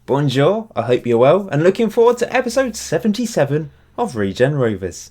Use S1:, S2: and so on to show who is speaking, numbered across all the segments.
S1: Bonjour, I hope you're well, and looking forward to episode 77 of Regen Rovers.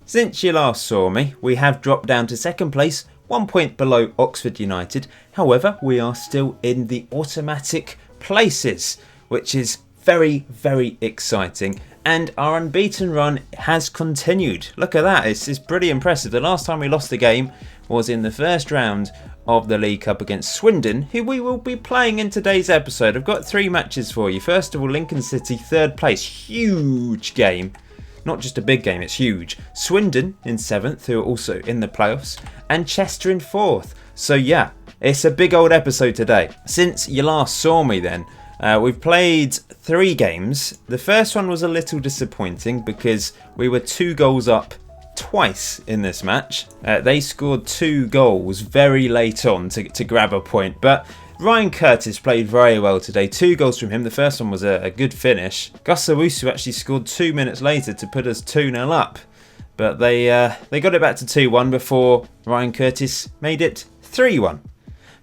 S1: Since you last saw me, we have dropped down to second place, 1 point below Oxford United. However, we are still in the automatic places, which is very, very exciting. And our unbeaten run has continued. Look at that, it's pretty impressive. The last time we lost the game was in the first round of the League Cup against Swindon, who we will be playing in today's episode. I've got 3 matches for you. First of all, Lincoln City, 3rd place, huge game. Not just a big game, it's huge. Swindon in 7th, who are also in the playoffs, and Chester in 4th. So yeah, it's a big old episode today. Since you last saw me then, we've played 3 games. The first one was a little disappointing because we were 2 goals up twice in this match. They scored 2 goals very late on to grab a point, but Ryan Curtis played very well today. 2 goals from him. The first one was a good finish. Gus Owusu actually scored 2 minutes later to put us 2-0 up. But they got it back to 2-1 before Ryan Curtis made it 3-1.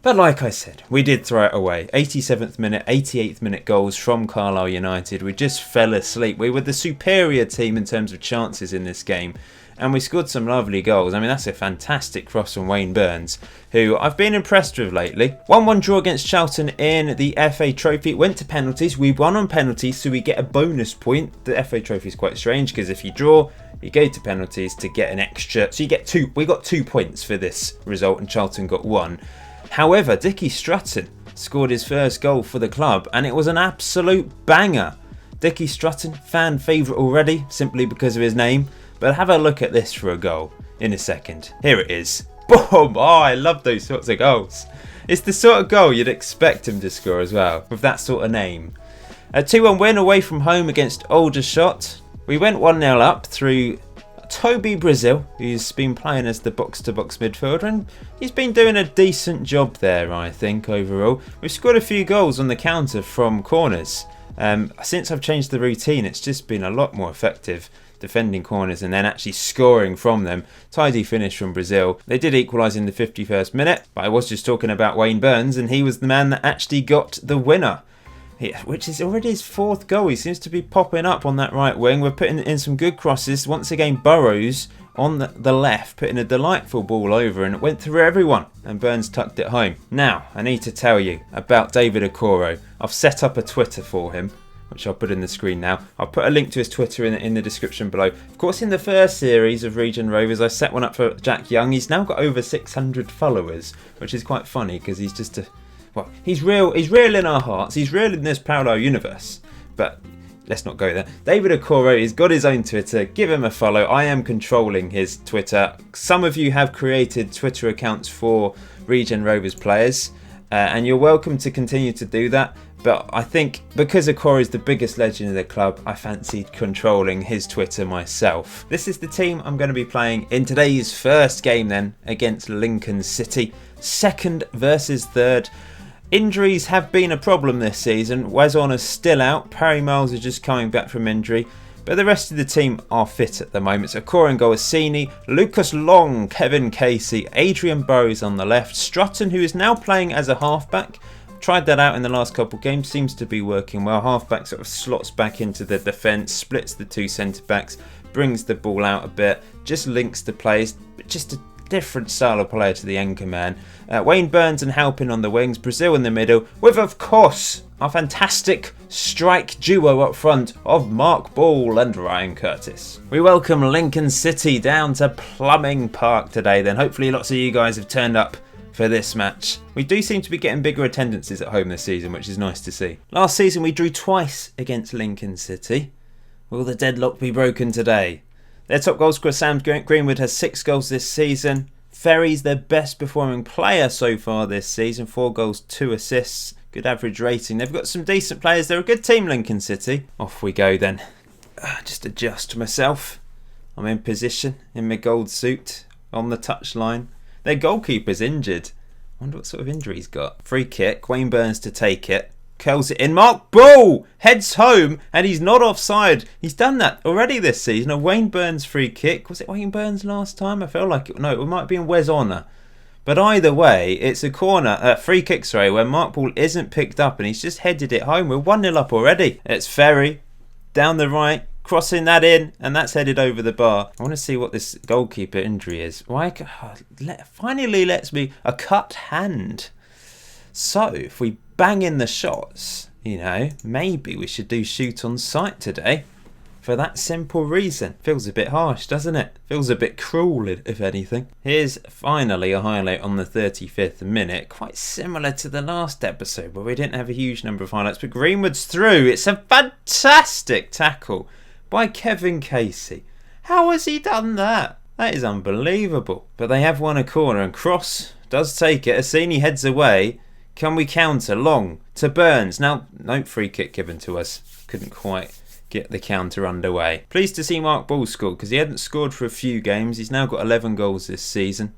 S1: But like I said, we did throw it away. 87th minute, 88th minute goals from Carlisle United. We just fell asleep. We were the superior team in terms of chances in this game. And we scored some lovely goals. I mean, that's a fantastic cross from Wayne Burns, who I've been impressed with lately. 1-1 draw against Charlton in the FA Trophy. It went to penalties. We won on penalties, so we get a bonus point. The FA Trophy is quite strange because if you draw, you go to penalties to get an extra. So you get 2. We got 2 points for this result, and Charlton got 1. However, Dickie Strutton scored his first goal for the club, and it was an absolute banger. Dickie Strutton, fan favourite already, simply because of his name. But have a look at this for a goal in a second. Here it is. Boom! Oh, I love those sorts of goals. It's the sort of goal you'd expect him to score as well, with that sort of name. A 2-1 win away from home against Aldershot. We went 1-0 up through Toby Brazil, who's been playing as the box-to-box midfielder, and he's been doing a decent job there, I think, overall. We've scored a few goals on the counter from corners. Since I've changed the routine, it's just been a lot more effective defending corners and then actually scoring from them. Tidy finish from Brazil. They did equalise in the 51st minute, but I was just talking about Wayne Burns, and he was the man that actually got the winner, which is already his 4th goal. He seems to be popping up on that right wing. We're putting in some good crosses. Once again, Burrows on the left, putting a delightful ball over, and it went through everyone, and Burns tucked it home. Now, I need to tell you about David Okoro. I've set up a Twitter for him, which I'll put in the screen now. I'll put a link to his Twitter in the description below. Of course, in the first series of Regen Rovers, I set one up for Jack Young. He's now got over 600 followers, which is quite funny because he's just he's real in our hearts. He's real in this parallel universe. But let's not go there. David Okoro has got his own Twitter. Give him a follow. I am controlling his Twitter. Some of you have created Twitter accounts for Regen Rovers players, and you're welcome to continue to do that. But I think because Okoro is the biggest legend of the club, I fancied controlling his Twitter myself. This is the team I'm going to be playing in today's first game then against Lincoln City. 2nd versus 3rd. Injuries have been a problem this season. Wazon is still out. Parry Miles is just coming back from injury. But the rest of the team are fit at the moment. So Corin Goasini, Lucas Long, Kevin Casey, Adrian Burrows on the left. Strutton, who is now playing as a halfback. Tried that out in the last couple of games. Seems to be working well. Halfback sort of slots back into the defence. Splits the 2 centre-backs. Brings the ball out a bit. Just links the players. Just a different style of player to the anchor man. Wayne Burns and Halpin on the wings, Brazil in the middle, with of course our fantastic strike duo up front of Mark Ball and Ryan Curtis. We welcome Lincoln City down to Plumbing Park today then. Hopefully lots of you guys have turned up for this match. We do seem to be getting bigger attendances at home this season, which is nice to see. Last season we drew twice against Lincoln City. Will the deadlock be broken today? Their top goal scorer Sam Greenwood has 6 goals this season. Ferry's their best performing player so far this season. 4 goals, 2 assists. Good average rating. They've got some decent players. They're a good team, Lincoln City. Off we go then. Just adjust myself. I'm in position in my gold suit on the touchline. Their goalkeeper's injured. I wonder what sort of injury he's got. Free kick. Wayne Burns to take it. curls it in. Mark Bull heads home and he's not offside. He's done that already this season. A Wayne Burns free kick. Was it Wayne Burns last time? I feel like it. No, it might be in Wes Honour. But either way, it's a free kick, where Mark Bull isn't picked up and he's just headed it home. We're 1-0 up already. It's Ferry down the right, crossing that in, and that's headed over the bar. I want to see what this goalkeeper injury is. Finally lets me a cut hand. So if we bang in the shots, maybe we should do shoot on sight today. For that simple reason. Feels a bit harsh, doesn't it? Feels a bit cruel, if anything. Here's finally a highlight on the 35th minute. Quite similar to the last episode where we didn't have a huge number of highlights. But Greenwood's through. It's a fantastic tackle by Kevin Casey. How has he done that? That is unbelievable. But they have won a corner and Cross does take it. Assini heads away. Can we counter? Long to Burns. Now, no free kick given to us. Couldn't quite get the counter underway. Pleased to see Mark Bull score because he hadn't scored for a few games. He's now got 11 goals this season.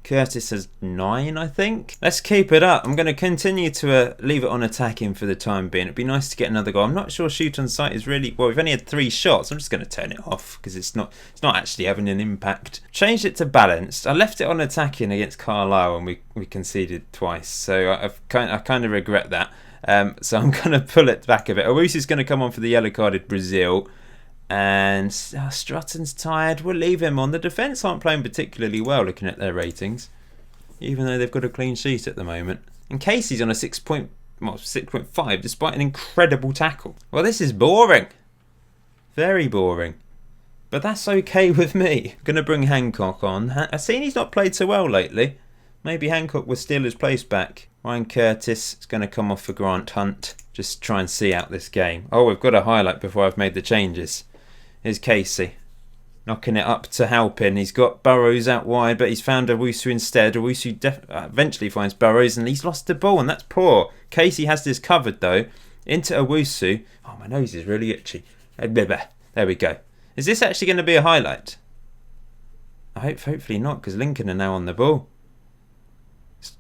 S1: Curtis has 9, I think. Let's keep it up. I'm going to continue to leave it on attacking for the time being. It'd be nice to get another goal. I'm not sure shoot on sight is really... Well, we've only had 3 shots. I'm just going to turn it off because it's not actually having an impact. Changed it to balanced. I left it on attacking against Carlisle and we conceded twice. So I kind of regret that. So I'm going to pull it back a bit. Owusu's going to come on for the yellow-carded Brazil. And Strutton's tired. We'll leave him on. The defence aren't playing particularly well looking at their ratings. Even though they've got a clean sheet at the moment. And Casey's on a 6.5 despite an incredible tackle. Well, this is boring. Very boring. But that's okay with me. I'm going to bring Hancock on. I've seen he's not played so well lately. Maybe Hancock will steal his place back. Ryan Curtis is going to come off for Grant Hunt. Just try and see out this game. Oh, we've got a highlight before I've made the changes. Here's Casey. Knocking it up to Halpin. He's got Burrows out wide, but he's found Owusu instead. Owusu eventually finds Burrows, and he's lost the ball, and that's poor. Casey has this covered, though. Into Owusu. Oh, my nose is really itchy. There we go. Is this actually going to be a highlight? Hopefully not, because Lincoln are now on the ball.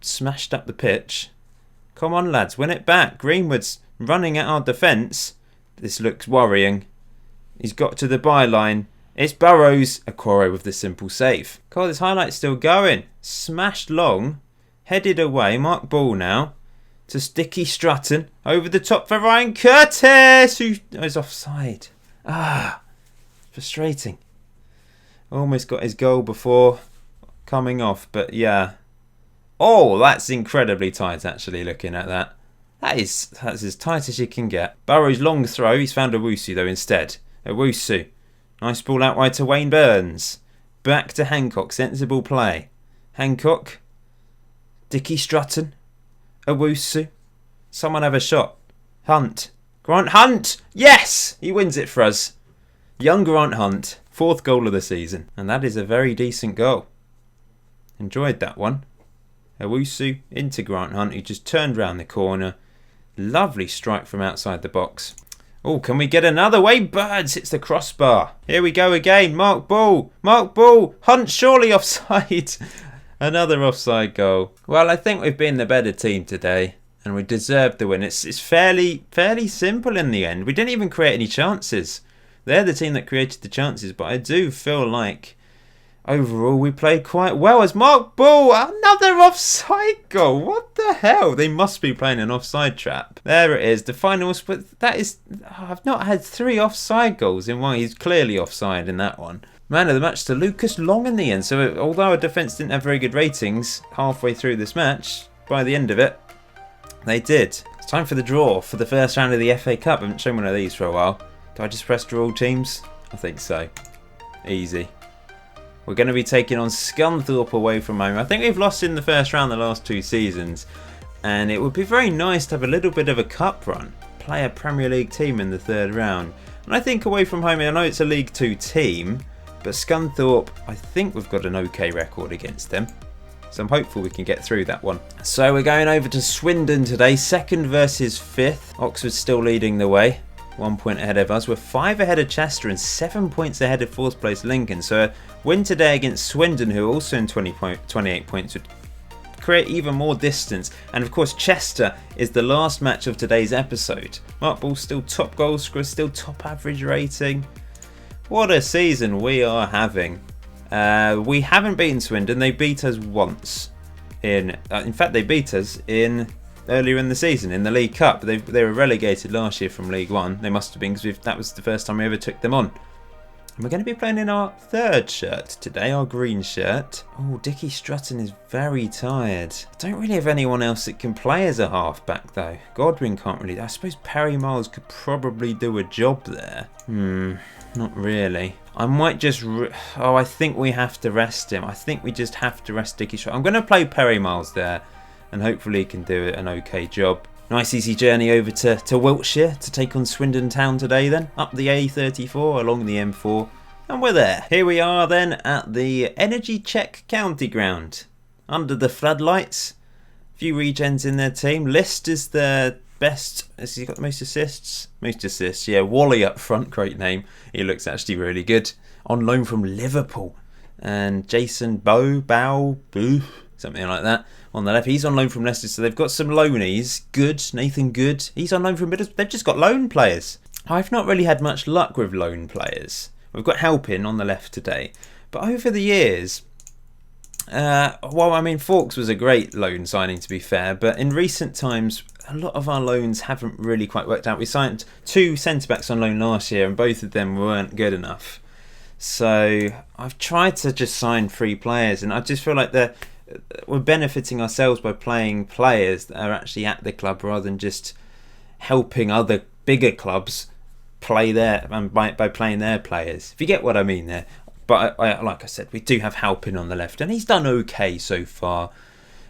S1: Smashed up the pitch. Come on, lads, win it back. Greenwood's running at our defence. This looks worrying. He's got to the byline. It's Burrows. Okoro with the simple save. God, this highlight's still going. Smashed long. Headed away. Mark Ball now. To Sticky Strutton. Over the top for Ryan Curtis, who is offside. Frustrating. Almost got his goal before coming off, but yeah. Oh, that's incredibly tight, actually, looking at that. That's as tight as you can get. Burrows' long throw. He's found Owusu, though, instead. Owusu. Nice ball out wide to Wayne Burns. Back to Hancock. Sensible play. Hancock. Dicky Strutton. Owusu. Someone have a shot. Hunt. Grant Hunt. Yes! He wins it for us. Young Grant Hunt. 4th goal of the season. And that is a very decent goal. Enjoyed that one. Owusu into Grant Hunt, who just turned round the corner. Lovely strike from outside the box. Oh, can we get another? Wayne Burns hits the crossbar. Here we go again. Mark Ball. Mark Ball. Hunt surely offside. Another offside goal. Well, I think we've been the better team today, and we deserved the win. It's fairly simple in the end. We didn't even create any chances. They're the team that created the chances, but I do feel like overall we played quite well. As Mark Ball, another offside goal. What the hell? They must be playing an offside trap. There it is, the final split. That is, I've not had 3 offside goals in one. He's clearly offside in that one. Man of the match to Lucas Long in the end. So although our defence didn't have very good ratings halfway through this match, by the end of it, they did. It's time for the draw for the first round of the FA Cup. I haven't shown one of these for a while. Do I just press draw all teams? I think so. Easy. We're going to be taking on Scunthorpe away from home. I think we've lost in the first round the last 2 seasons. And it would be very nice to have a little bit of a cup run. Play a Premier League team in the 3rd round. And I think away from home, I know it's a League 2 team. But Scunthorpe, I think we've got an okay record against them. So I'm hopeful we can get through that one. So we're going over to Swindon today. 2nd versus 5th. Oxford's still leading the way. 1 point ahead of us. We're 5 ahead of Chester and 7 points ahead of 4th place Lincoln. So a win today against Swindon, who are also in 28 points, would create even more distance. And of course, Chester is the last match of today's episode. Mark Ball still top goal scorer, still top average rating. What a season we are having. We haven't beaten Swindon. They beat us once. In fact, they beat us earlier in the season in the League Cup. They were relegated last year from League One. They must have been, because that was the first time we ever took them on. And we're going to be playing in our third shirt today, our green shirt. Oh, Dickie Strutton is very tired. I don't really have anyone else that can play as a half-back though. Godwin can't really. I suppose Perry Miles could probably do a job there. Not really. I might just... I think we have to rest him. I think we just have to rest Dickie Strutton. I'm going to play Perry Miles there, and hopefully he can do an okay job. Nice easy journey over to Wiltshire to take on Swindon Town today then. Up the A34 along the M4, and we're there. Here we are then at the Energy Check County Ground. Under the floodlights. A few regens in their team. List is the best. Has he got the most assists? Most assists, yeah. Wally up front, great name. He looks actually really good. On loan from Liverpool. And Jason Bow, something like that. On the left, he's on loan from Leicester, so they've got some loanies. Good, Nathan Good. He's on loan from Middlesbrough. They've just got loan players. I've not really had much luck with loan players. We've got Halpin on the left today. But over the years, Fawkes was a great loan signing to be fair, but in recent times, a lot of our loans haven't really quite worked out. We signed 2 centre-backs on loan last year, and both of them weren't good enough. So I've tried to just sign 3 players, and I just feel like we're benefiting ourselves by playing players that are actually at the club rather than just helping other bigger clubs play by playing their players. If you get what I mean there. But like I said, we do have Halpin on the left, and he's done okay so far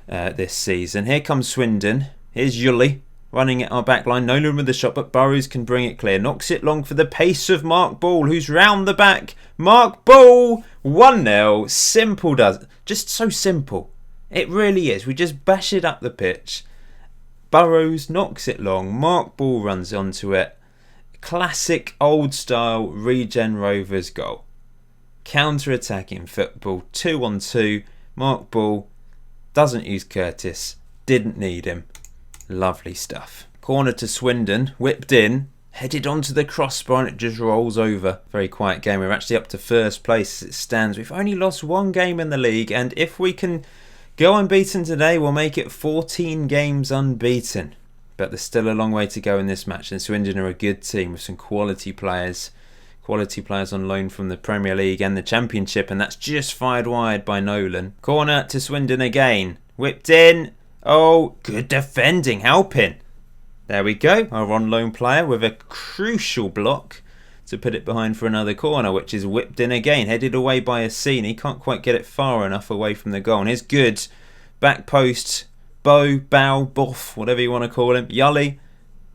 S1: this season. Here comes Swindon. Here's Yuli running at our back line. Nolan with the shot, but Burrows can bring it clear. Knocks it long for the pace of Mark Ball, who's round the back. Mark Ball, 1-0. Simple does. Just so simple. It really is. We just bash it up the pitch. Burrows knocks it long. Mark Ball runs onto it. Classic old style Regen Rovers goal. Counter-attacking football. 2-on-2. Mark Ball doesn't use Curtis. Didn't need him. Lovely stuff. Corner to Swindon. Whipped in. Headed onto the crossbar and it just rolls over. Very quiet game. We're actually up to first place as it stands. We've only lost 1 game in the league, and if we can go unbeaten today, we'll make it 14 games unbeaten. But there's still a long way to go in this match, and Swindon are a good team with some quality players. Quality players on loan from the Premier League and the Championship, and that's just fired wide by Nolan. Corner to Swindon again. Whipped in. Oh, good defending. Halpin. There we go. Our on loan player with a crucial block to put it behind for another corner, which is whipped in again. Headed away by Assini. Can't quite get it far enough away from the goal. And here's Good. Back post. Bow, Buff, whatever you want to call him. Yully.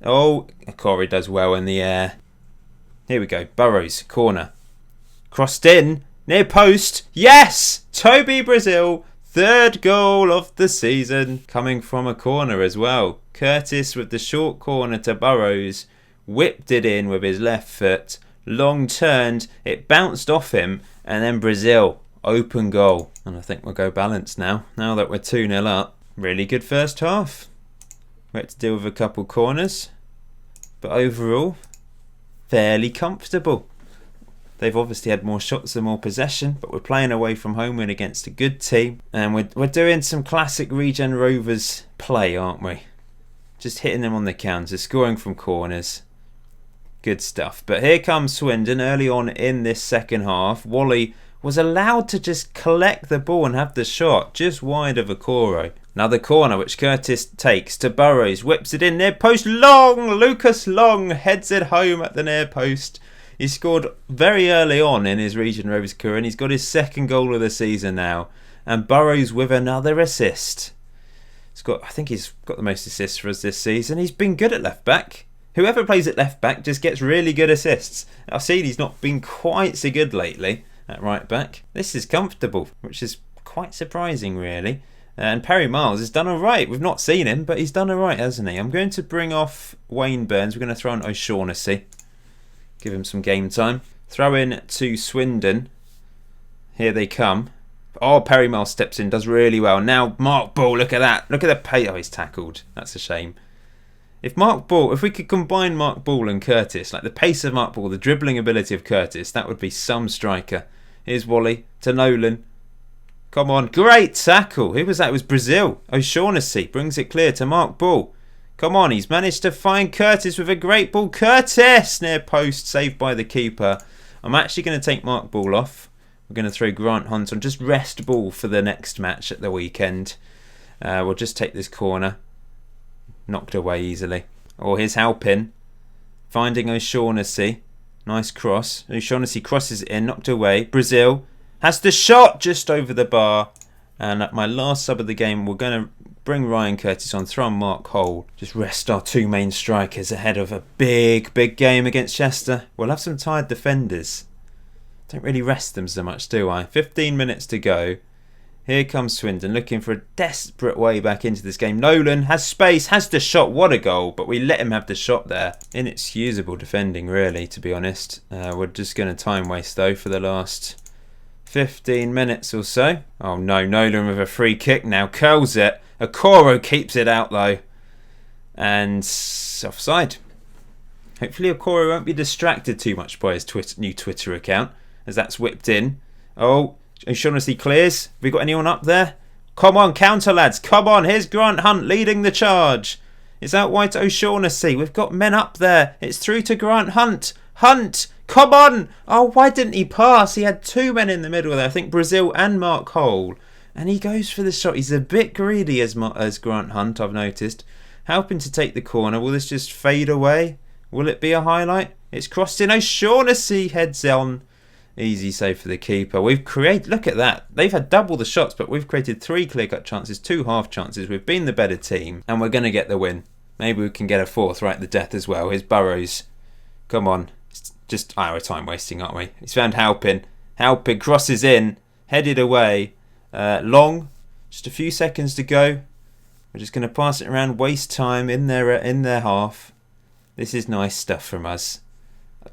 S1: Oh, Corey does well in the air. Here we go. Burrows. Corner. Crossed in. Near post. Yes! Toby Brazil. 3rd goal of the season. Coming from a corner as well. Curtis with the short corner to Burrows. Whipped it in with his left foot. Long turned. It bounced off him. And then Brazil. Open goal. And I think we'll go balanced now. Now that we're 2-0 up. Really good first half. We had to deal with a couple corners. But overall, fairly comfortable. They've obviously had more shots and more possession, but we're playing away from home and against a good team. And we're doing some classic Regen Rovers play, aren't we? Just hitting them on the counter, scoring from corners. Good stuff. But here comes Swindon early on in this second half. Wally was allowed to just collect the ball and have the shot just wide of Okoro. Another corner which Curtis takes to Burrows. Whips it in near post. Long! Lucas Long heads it home at the near post. He scored very early on in his Regen Rovers career, and he's got his 2nd goal of the season now. And Burrows with another assist. I think he's got the most assists for us this season. He's been good at left back. Whoever plays at left back just gets really good assists. I've seen he's not been quite so good lately at right back. This is comfortable, which is quite surprising really. And Perry Miles has done alright. We've not seen him, but he's done alright, hasn't he? I'm going to bring off Wayne Burns. We're going to throw on O'Shaughnessy. Give him some game time. Throw in to Swindon. Here they come. Oh, Perry Miles steps in, does really well. Now Mark Ball, look at that. Look at the pace. Oh, he's tackled. That's a shame. If we could combine Mark Ball and Curtis, like the pace of Mark Ball, the dribbling ability of Curtis, that would be some striker. Here's Wally to Nolan. Come on, great tackle. Who was that? It was Brazil. O'Shaughnessy brings it clear to Mark Ball. Come on, he's managed to find Curtis with a great ball. Curtis! Near post, saved by the keeper. I'm actually going to take Mark Ball off. We're going to throw Grant Hunt on. Just rest Ball for the next match at the weekend. We'll just take this corner. Knocked away easily. Oh, here's Halpin. Finding O'Shaughnessy. Nice cross. O'Shaughnessy crosses it in. Knocked away. Brazil has the shot just over the bar. And at my last sub of the game, we're going to bring Ryan Curtis on, throw on Mark Hole. Just rest our two main strikers ahead of a big game against Chester. We'll have some tired defenders. Don't really rest them so much, do I? 15 minutes to go. Here comes Swindon, looking for a desperate way back into this game. Nolan has space, has the shot. What a goal, but we let him have the shot there. Inexcusable defending, really, to be honest. We're just going to time waste, though, for the last 15 minutes or so. Oh, no, Nolan with a free kick now. Curls it. Okoro keeps it out, though. And offside. Hopefully Okoro won't be distracted too much by his new Twitter account, as that's whipped in. Oh, O'Shaughnessy clears. Have we got anyone up there? Come on, counter lads. Come on. Here's Grant Hunt leading the charge. It's out wide to O'Shaughnessy. We've got men up there. It's through to Grant Hunt. Hunt, come on. Oh, why didn't he pass? He had two men in the middle there. I think Brazil and Mark Hole. And he goes for the shot. He's a bit greedy as Grant Hunt, I've noticed. Helping to take the corner. Will this just fade away? Will it be a highlight? It's crossed in. O'Shaughnessy heads on. Easy save for the keeper. We've created, look at that. They've had double the shots, but we've created 3 clear-cut chances, 2 half chances. We've been the better team, and we're going to get the win. Maybe we can get a 4th right at the death as well. Here's Burrows. Come on. It's just we're time wasting, aren't we? He's found Halpin. Halpin crosses in, headed away. Long. Just a few seconds to go. We're just going to pass it around, waste time in their half. This is nice stuff from us.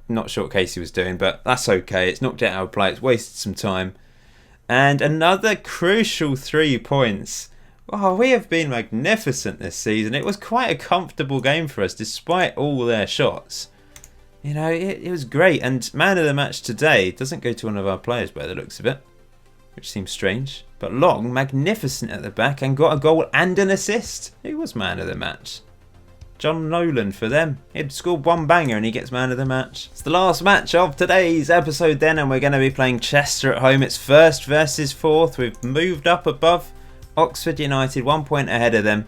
S1: Not sure what Casey was doing, but that's okay. It's knocked out our play. It's wasted some time. And another crucial 3 points. Oh, we have been magnificent this season. It was quite a comfortable game for us, despite all their shots. You know, it was great. And man of the match today doesn't go to one of our players by the looks of it, which seems strange. But Long, magnificent at the back and got a goal and an assist. Who was man of the match? John Nolan for them. He'd scored 1 banger and he gets man of the match. It's the last match of today's episode then, and we're going to be playing Chester at home. It's 1st versus 4th. We've moved up above Oxford United, 1 point ahead of them.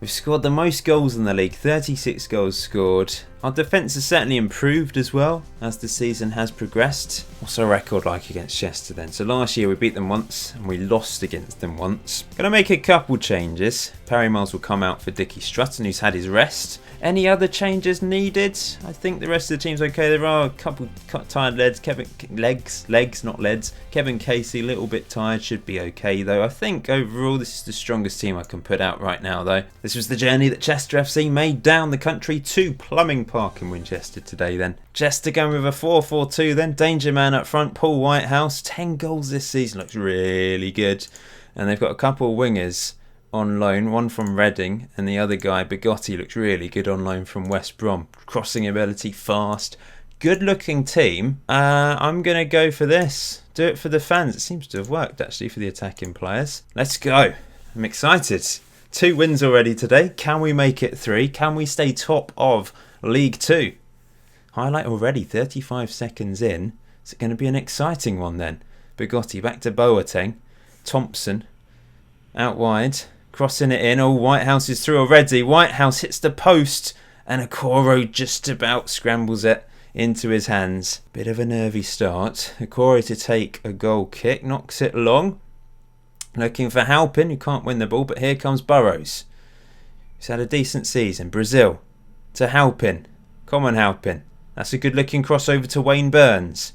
S1: We've scored the most goals in the league, 36 goals scored. Our defence has certainly improved as well as the season has progressed. What's our record like against Chester then? So last year we beat them once and we lost against them once. Gonna make a couple changes. Perry Miles will come out for Dickie Strutton, who's had his rest. Any other changes needed? I think the rest of the team's okay. There are a couple tired legs. Legs, not leads. Kevin Casey, a little bit tired, should be okay though. I think overall this is the strongest team I can put out right now though. This was the journey that Chester FC made down the country to Plumbing Park in Winchester today then. Chester going with a 4-4-2 then. Danger man up front, Paul Whitehouse. 10 goals this season, looks really good. And they've got a couple of wingers on loan, one from Reading and the other guy, Bigotti, looks really good on loan from West Brom. Crossing ability, fast, good looking team. I'm going to go for this. Do it for the fans. It seems to have worked actually for the attacking players. Let's go. I'm excited. 2 wins already today. Can we make it 3? Can we stay top of League 2? Highlight already, 35 seconds in. Is it going to be an exciting one then? Bigotti back to Boateng. Thompson out wide. Crossing it in. Oh, Whitehouse is through already. Whitehouse hits the post and Okoro just about scrambles it into his hands. Bit of a nervy start. Okoro to take a goal kick. Knocks it long. Looking for Halpin, who can't win the ball, but here comes Burrows. He's had a decent season. Brazil to Halpin. Come on, Halpin. That's a good looking crossover to Wayne Burns.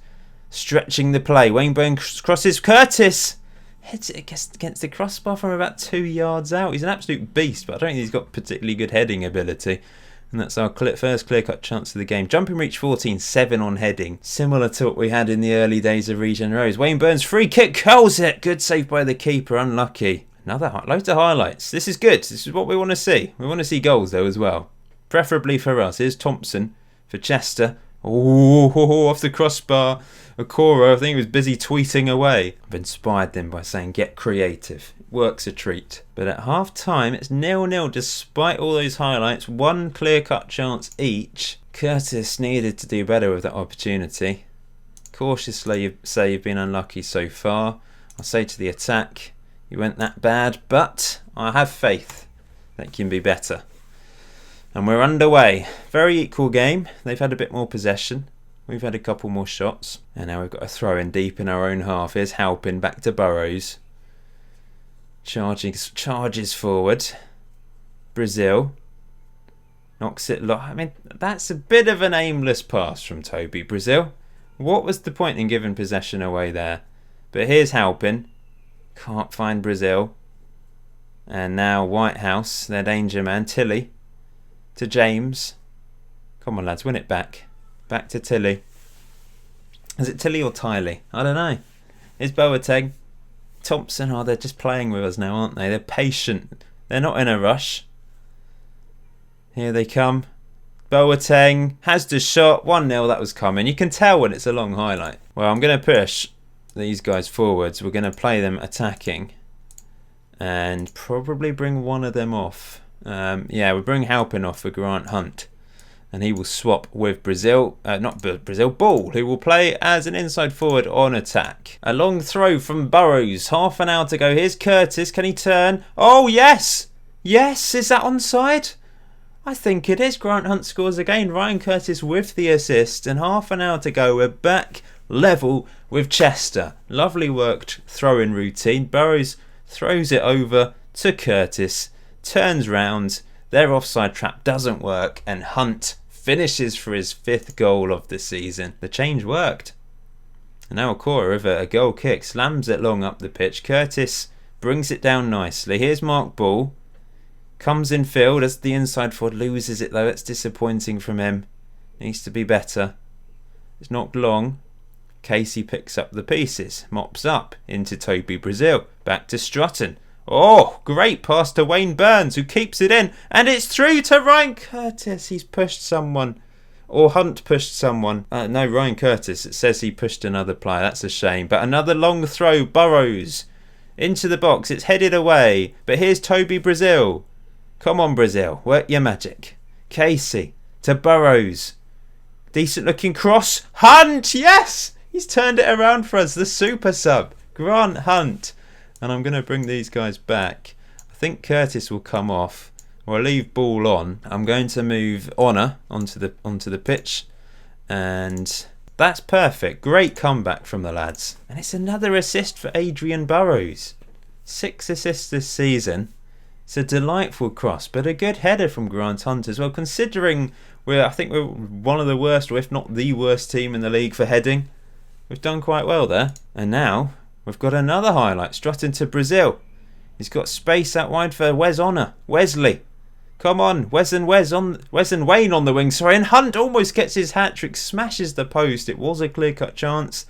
S1: Stretching the play. Wayne Burns crosses. Curtis hits it against the crossbar from about 2 yards out. He's an absolute beast, but I don't think he's got particularly good heading ability. And that's our first clear-cut chance of the game. Jumping reach 14, 7 on heading. Similar to what we had in the early days of Regen Rovers. Wayne Burns, free kick, curls it. Good save by the keeper, unlucky. Loads of highlights. This is good. This is what we want to see. We want to see goals though as well. Preferably for us. Here's Thompson for Chester. Oh, off the crossbar. Okoro, I think he was busy tweeting away. I've inspired them by saying get creative. It works a treat. But at half time, it's 0-0 despite all those highlights. One clear-cut chance each. Curtis needed to do better with that opportunity. Cautiously say you've been unlucky so far. I'll say to the attack, you went that bad, but I have faith that you can be better. And we're underway. Very equal game. They've had a bit more possession. We've had a couple more shots. And now we've got a throw in deep in our own half. Here's Halpin back to Burrows. Charges forward. Brazil. Knocks it low. I mean, that's a bit of an aimless pass from Toby. Brazil. What was the point in giving possession away there? But here's Halpin. Can't find Brazil. And now Whitehouse, their danger man. Tilly. To James. Come on, lads, win it back. Back to Tilly. Is it Tilly or Tiley? I don't know. Here's Boateng. Thompson. Oh, they're just playing with us now, aren't they? They're patient. They're not in a rush. Here they come. Boateng has the shot. 1-0, that was coming. You can tell when it's a long highlight. Well, I'm going to push these guys forwards. We're going to play them attacking. And probably bring one of them off. Yeah, we'll bring Halpin off for Grant Hunt. And he will swap with Brazil, Ball, who will play as an inside forward on attack. A long throw from Burrows, half an hour to go. Here's Curtis, can he turn? Oh, yes! Yes, is that onside? I think it is. Grant Hunt scores again. Ryan Curtis with the assist. And half an hour to go. We're back level with Chester. Lovely worked throw-in routine. Burrows throws it over to Curtis. Turns round. Their offside trap doesn't work. And Hunt finishes for his 5th goal of the season. The change worked. And now Okoro with a goal kick. Slams it long up the pitch. Curtis brings it down nicely. Here's Mark Ball. Comes in field as the inside forward. Loses it though. It's disappointing from him. Needs to be better. It's knocked long. Casey picks up the pieces. Mops up into Toby Brazil. Back to Strutton. Oh, great pass to Wayne Burns, who keeps it in. And it's through to Ryan Curtis. He's pushed someone. Or Hunt pushed someone. No, Ryan Curtis. It says he pushed another player. That's a shame. But another long throw. Burrows into the box. It's headed away. But here's Toby Brazil. Come on, Brazil. Work your magic. Casey to Burrows. Decent looking cross. Hunt! Yes! He's turned it around for us. The super sub. Grant Hunt. And I'm going to bring these guys back. I think Curtis will come off. Or I'll leave Ball on. I'm going to move Honor onto the pitch. And that's perfect. Great comeback from the lads. And it's another assist for Adrian Burrows. 6 assists this season. It's a delightful cross, but a good header from Grant Hunt as well, considering I think we're one of the worst, or if not the worst team in the league for heading. We've done quite well there. And now we've got another highlight. Strutting to Brazil. He's got space out wide for Wesley. Come on, Wes and Wayne on the wing. Sorry, and Hunt almost gets his hat-trick. Smashes the post. It was a clear-cut chance.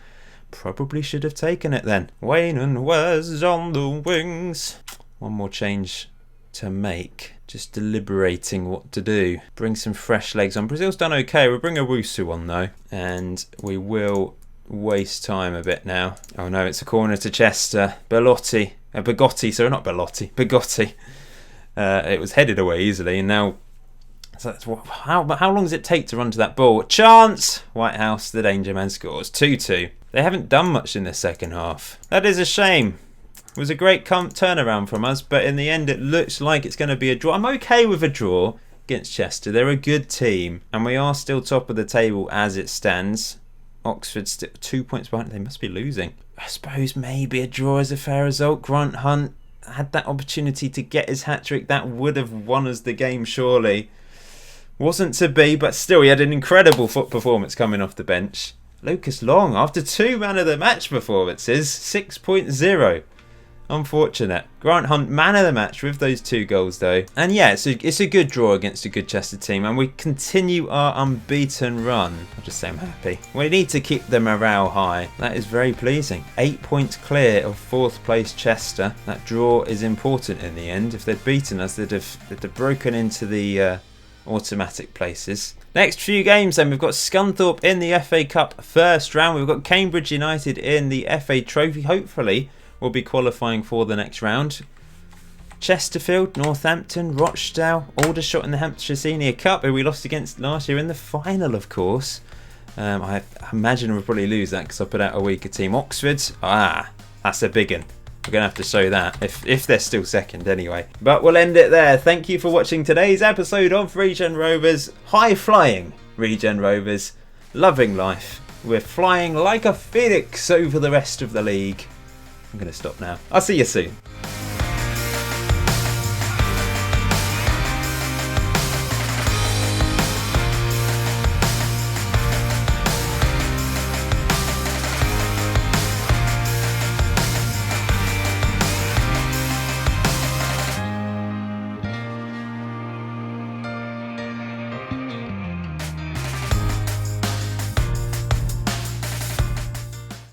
S1: Probably should have taken it then. Wayne and Wes on the wings. One more change to make. Just deliberating what to do. Bring some fresh legs on. Brazil's done okay. We'll bring Owusu on though. And we will waste time a bit now. Oh no, it's a corner to Chester. Begotti. It was headed away easily, and now how long does it take to run to that ball? Chance! Whitehouse, the danger man, scores 2-2. They haven't done much in the second half. That is a shame. It was a great turnaround from us, but in the end it looks like it's going to be a draw. I'm okay with a draw against Chester. They're a good team, and we are still top of the table as it stands. Oxford still 2 points behind. They must be losing. I suppose maybe a draw is a fair result. Grant Hunt had that opportunity to get his hat-trick. That would have won us the game, surely. Wasn't to be, but still he had an incredible foot performance coming off the bench. Lucas Long, after 2 man of the match performances, 6.0. Unfortunate. Grant Hunt, man of the match with those 2 goals though. And yeah, it's a good draw against a good Chester team, and we continue our unbeaten run. I'll just say I'm happy. We need to keep the morale high. That is very pleasing. 8 points clear of 4th place Chester. That draw is important in the end. If they'd beaten us, they'd have broken into the automatic places. Next few games then, we've got Scunthorpe in the FA Cup first round. We've got Cambridge United in the FA Trophy. Hopefully we'll be qualifying for the next round. Chesterfield, Northampton, Rochdale, Aldershot in the Hampshire Senior Cup, who we lost against last year in the final, of course. I imagine we'll probably lose that because I put out a weaker team. Oxford, that's a big one. We're going to have to show that, if they're still second anyway. But we'll end it there. Thank you for watching today's episode of Regen Rovers. High flying Regen Rovers. Loving life. We're flying like a phoenix over the rest of the league. I'm going to stop now. I'll see you soon.